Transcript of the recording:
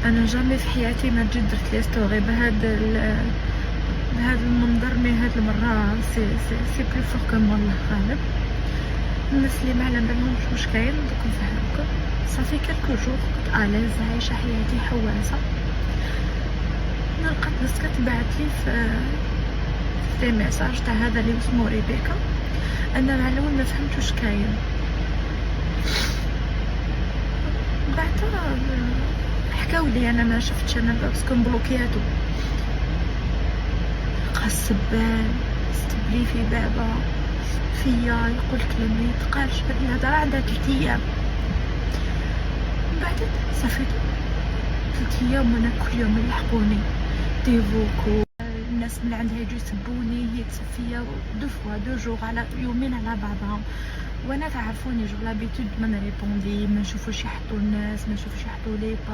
انا جامي في حياتي ما جيت درت لي ستوري بهذا المنظر، مي هاد المره سي بلو فور كو مون. الله غالب. الناس اللي ما على بالهمش واش كاين دوك نفهمكم. صافي كالكو جور كنت اليز عايشه حياتي حواسه، لقيت ناس كتبعت لي في ميساج تاع هذا اللي اسمو ريبيكا. انا مع الاول ما فهمت واش كاين، بعدا حكاو لي انا ما شفتش، انا باسكو مبلوكياتو لقى السبان استبلي في بابا فيا يقول كلام ما يتقالش. هاد الهضره عندها 3 ايام. بعد صافي 3 ايام وانا كل يوم يلحقوني ديفوكو، الناس من عندها يجوا يسبوني، هي تسب فيا 2 جوغ على يومين على بعضهم، وانا تعرفوني جو لابيتود ما نريبوندي، ما نشوفوش يحطوا الناس، ما نشوفوش يحطوا لي